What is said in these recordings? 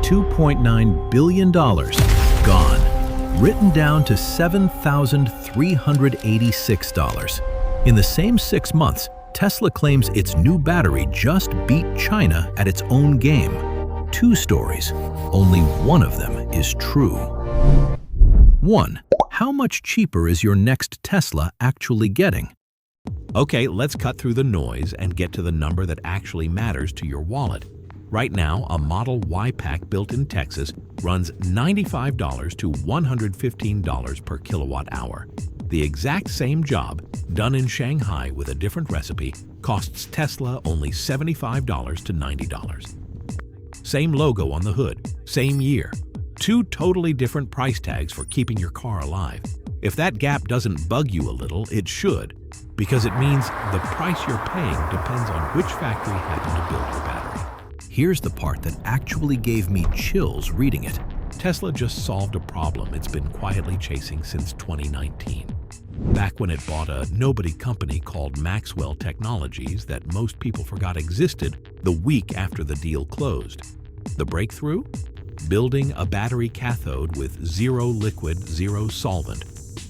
$2.9 billion gone, written down to $7,386. In the same 6 months, Tesla claims its new battery just beat China at its own game. 2 stories, only one of them is true. 1. How much cheaper is your next Tesla actually getting? Okay, let's cut through the noise and get to the number that actually matters to your wallet. Right now, a Model Y pack built in Texas runs $95 to $115 per kilowatt hour. The exact same job, done in Shanghai with a different recipe, costs Tesla only $75 to $90. Same logo on the hood, same year. 2 totally different price tags for keeping your car alive. If that gap doesn't bug you a little, it should, because it means the price you're paying depends on which factory happened to build your battery. Here's the part that actually gave me chills reading it. Tesla just solved a problem it's been quietly chasing since 2019. Back when it bought a nobody company called Maxwell Technologies that most people forgot existed the week after the deal closed. The breakthrough? Building a battery cathode with zero liquid, zero solvent.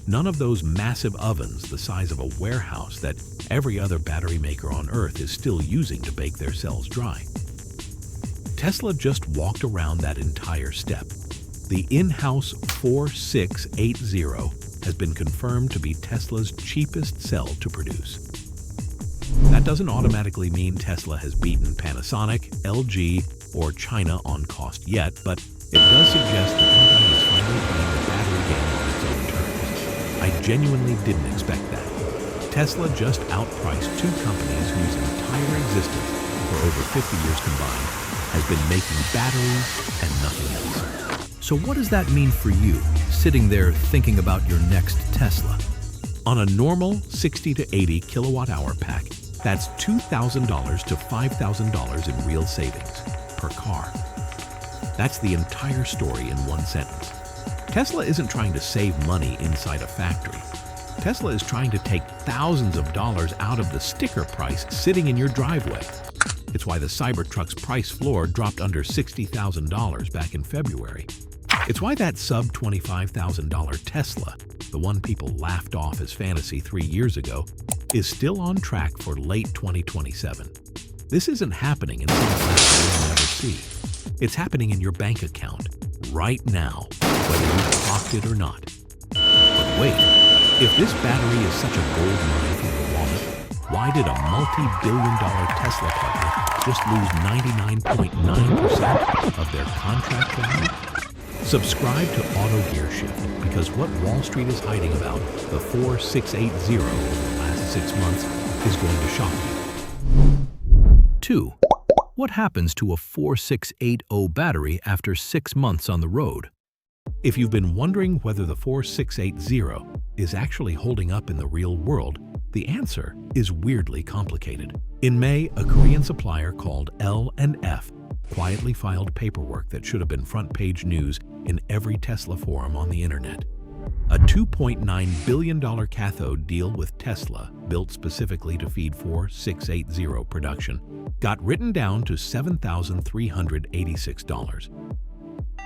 None of those massive ovens the size of a warehouse that every other battery maker on Earth is still using to bake their cells dry. Tesla just walked around that entire step. The in-house 4680 has been confirmed to be Tesla's cheapest cell to produce. That doesn't automatically mean Tesla has beaten Panasonic, LG, or China on cost yet, but it does suggest the company is finally playing the battery game on its own terms. I genuinely didn't expect that. Tesla just outpriced 2 companies whose entire existence, for over 50 years combined, has been making batteries and nothing else. So what does that mean for you, sitting there thinking about your next Tesla? On a normal 60 to 80 kilowatt hour pack, that's $2,000 to $5,000 in real savings per car. That's the entire story in one sentence. Tesla isn't trying to save money inside a factory. Tesla is trying to take thousands of dollars out of the sticker price sitting in your driveway. It's why the Cybertruck's price floor dropped under $60,000 back in February. It's why that sub-$25,000 Tesla, the one people laughed off as fantasy 3 years ago, is still on track for late 2027. This isn't happening in some factory you'll never see. It's happening in your bank account, right now, whether you've clocked it or not. But wait, if this battery is such a gold mine for your wallet, why did a multi-billion-dollar Tesla partner just lose 99.9% of their contract value? Subscribe to autogearshift, because what Wall Street is hiding about the 4680 over the last 6 months is going to shock you. 2. What happens to a 4680 battery after 6 months on the road? If you've been wondering whether the 4680 is actually holding up in the real world, the answer is weirdly complicated. In May, a Korean supplier called L&F quietly filed paperwork that should have been front-page news in every Tesla forum on the internet. A $2.9 billion cathode deal with Tesla, built specifically to feed 4680 production, got written down to $7,386.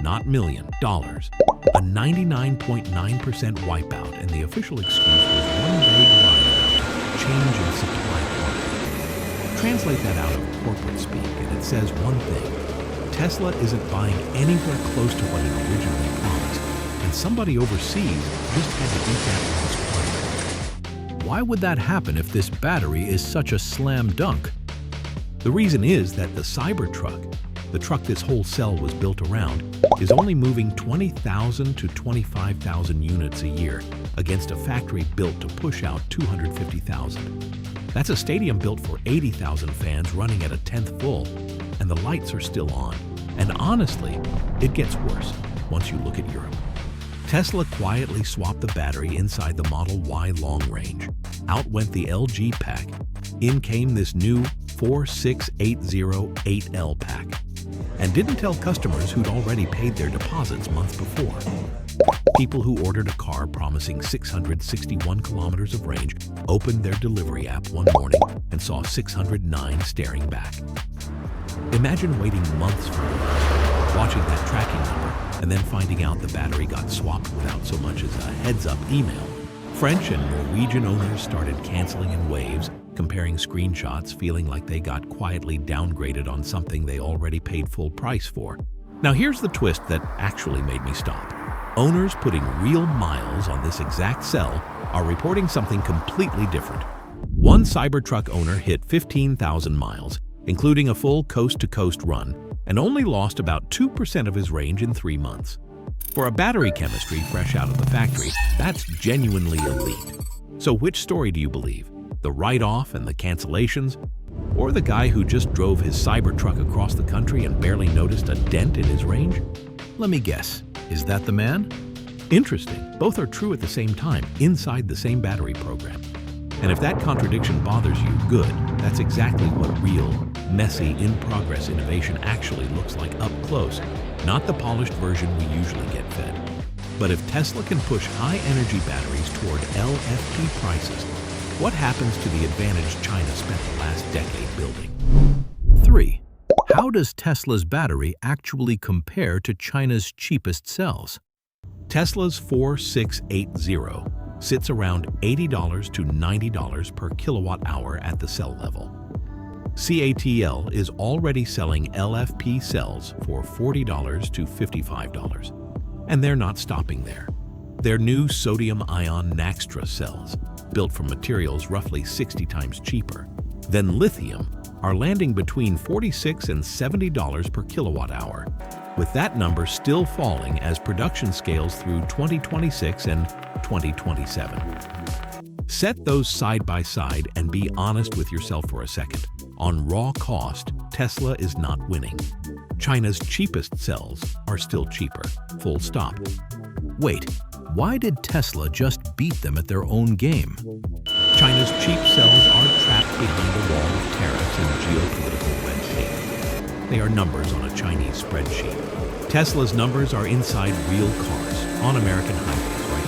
Not million, dollars. A 99.9% wipeout, and the official excuse was one vague line about change in supply quantity. Translate that out of corporate speak, and it says one thing. Tesla isn't buying anywhere close to what it originally promised, and somebody overseas just had to eat that lost quantity. Why would that happen if this battery is such a slam dunk? The reason is that the Cybertruck, the truck this whole cell was built around, is only moving 20,000 to 25,000 units a year against a factory built to push out 250,000. That's a stadium built for 80,000 fans running at a tenth full, and the lights are still on. And honestly, it gets worse once you look at Europe. Tesla quietly swapped the battery inside the Model Y long range. Out went the LG pack. In came this new 4680 8L pack. And didn't tell customers who'd already paid their deposits months before. People who ordered a car promising 661 kilometers of range opened their delivery app one morning and saw 609 staring back. Imagine waiting months for delivery. watching that tracking number and then finding out the battery got swapped without so much as a heads-up email. French and Norwegian owners started canceling in waves, comparing screenshots, feeling like they got quietly downgraded on something they already paid full price for. Now here's the twist that actually made me stop. Owners putting real miles on this exact cell are reporting something completely different. One Cybertruck owner hit 15,000 miles, including a full coast-to-coast run, and only lost about 2% of his range in 3 months. For a battery chemistry fresh out of the factory, that's genuinely elite. So which story do you believe? The write-off and the cancellations? Or the guy who just drove his Cybertruck across the country and barely noticed a dent in his range? Let me guess, is that the man? Interesting. Both are true at the same time, inside the same battery program. And if that contradiction bothers you, good. That's exactly what real, messy, in-progress innovation actually looks like up close, not the polished version we usually get fed. But if Tesla can push high-energy batteries toward LFP prices, what happens to the advantage China spent the last decade building? 3. How does Tesla's battery actually compare to China's cheapest cells? Tesla's 4680 sits around $80 to $90 per kilowatt hour at the cell level. CATL is already selling LFP cells for $40 to $55, and they're not stopping there. Their new sodium-ion Naxtra cells, built from materials roughly 60 times cheaper than lithium, are landing between $46 and $70 per kilowatt hour, with that number still falling as production scales through 2026 and 2027. Set those side by side and be honest with yourself for a second. On raw cost, Tesla is not winning. China's cheapest cells are still cheaper, full stop. Wait, why did Tesla just beat them at their own game? China's cheap cells are trapped behind a wall of tariffs and geopolitical red tape. They are numbers on a Chinese spreadsheet. Tesla's numbers are inside real cars on American highways right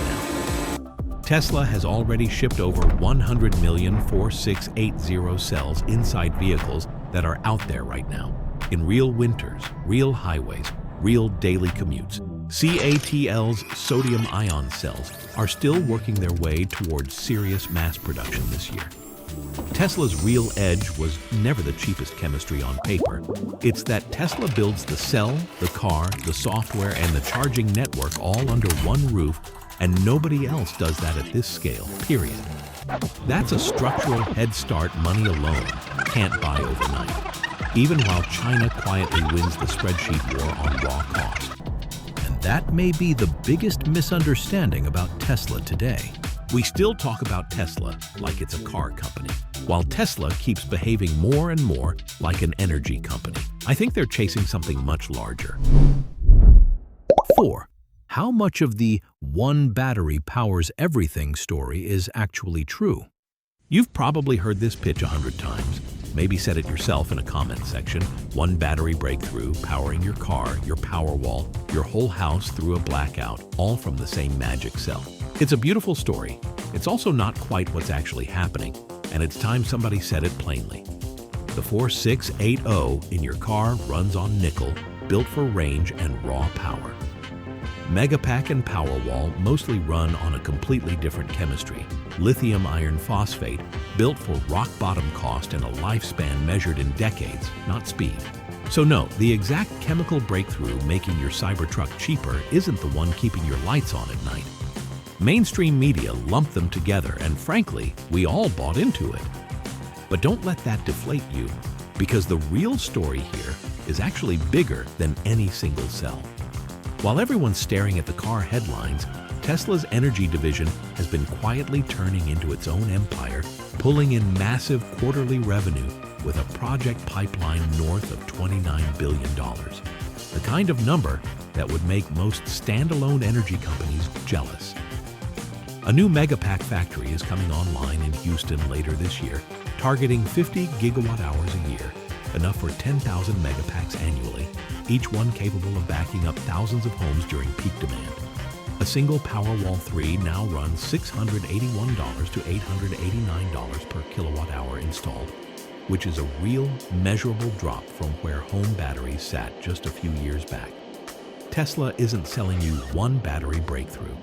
now. Tesla has already shipped over 100 million 4680 cells inside vehicles that are out there right now, in real winters, real highways, real daily commutes. CATL's sodium-ion cells are still working their way towards serious mass production this year. Tesla's real edge was never the cheapest chemistry on paper. It's that Tesla builds the cell, the car, the software, and the charging network all under one roof, and nobody else does that at this scale, period. That's a structural head start money alone can't buy overnight, even while China quietly wins the spreadsheet war on raw cost. That may be the biggest misunderstanding about Tesla today. We still talk about Tesla like it's a car company, while Tesla keeps behaving more and more like an energy company. I think they're chasing something much larger. 4. How much of the one battery powers everything story is actually true? You've probably heard this pitch 100 times. Maybe said it yourself in a comment section. One battery breakthrough, powering your car, your Powerwall, your whole house through a blackout, all from the same magic cell. It's a beautiful story. It's also not quite what's actually happening, and it's time somebody said it plainly. The 4680 in your car runs on nickel, built for range and raw power. Megapack and Powerwall mostly run on a completely different chemistry, lithium iron phosphate, built for rock-bottom cost and a lifespan measured in decades, not speed. So no, the exact chemical breakthrough making your Cybertruck cheaper isn't the one keeping your lights on at night. Mainstream media lumped them together, and frankly, we all bought into it. But don't let that deflate you, because the real story here is actually bigger than any single cell. While everyone's staring at the car headlines, Tesla's energy division has been quietly turning into its own empire, pulling in massive quarterly revenue with a project pipeline north of $29 billion. The kind of number that would make most standalone energy companies jealous. A new Megapack factory is coming online in Houston later this year, targeting 50 gigawatt hours a year, enough for 10,000 Megapacks annually, each one capable of backing up thousands of homes during peak demand. A single Powerwall 3 now runs $681 to $889 per kilowatt hour installed, which is a real, measurable drop from where home batteries sat just a few years back. Tesla isn't selling you one battery breakthrough.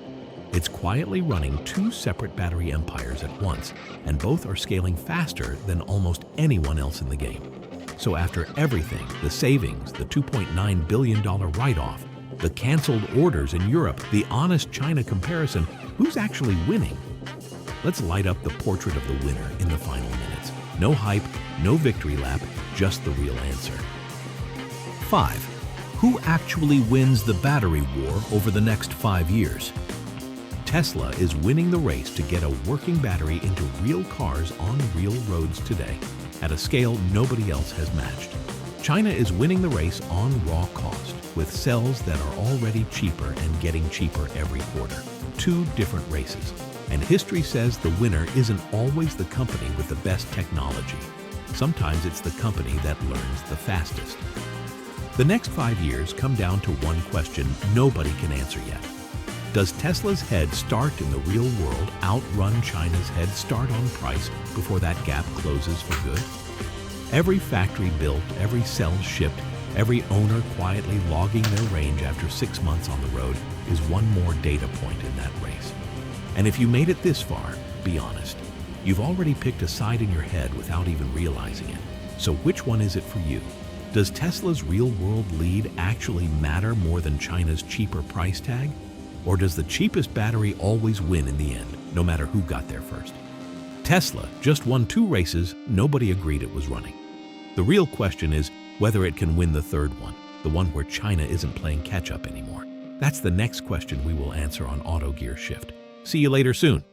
It's quietly running two separate battery empires at once, and both are scaling faster than almost anyone else in the game. So after everything, the savings, the $2.9 billion write-off, the canceled orders in Europe, the honest China comparison, who's actually winning? Let's light up the portrait of the winner in the final minutes. No hype, no victory lap, just the real answer. 5. Who actually wins the battery war over the next 5 years? Tesla is winning the race to get a working battery into real cars on real roads today, at a scale nobody else has matched. China is winning the race on raw cost, with cells that are already cheaper and getting cheaper every quarter. Two different races. And history says the winner isn't always the company with the best technology. Sometimes it's the company that learns the fastest. The next 5 years come down to one question nobody can answer yet. Does Tesla's head start in the real world outrun China's head start on price before that gap closes for good? Every factory built, every cell shipped, every owner quietly logging their range after 6 months on the road is one more data point in that race. And if you made it this far, be honest, you've already picked a side in your head without even realizing it. So which one is it for you? Does Tesla's real-world lead actually matter more than China's cheaper price tag? Or does the cheapest battery always win in the end, no matter who got there first? Tesla just won 2 races nobody agreed it was running. The real question is whether it can win the third one, the one where China isn't playing catch-up anymore. That's the next question we will answer on Auto Gear Shift. See you later soon.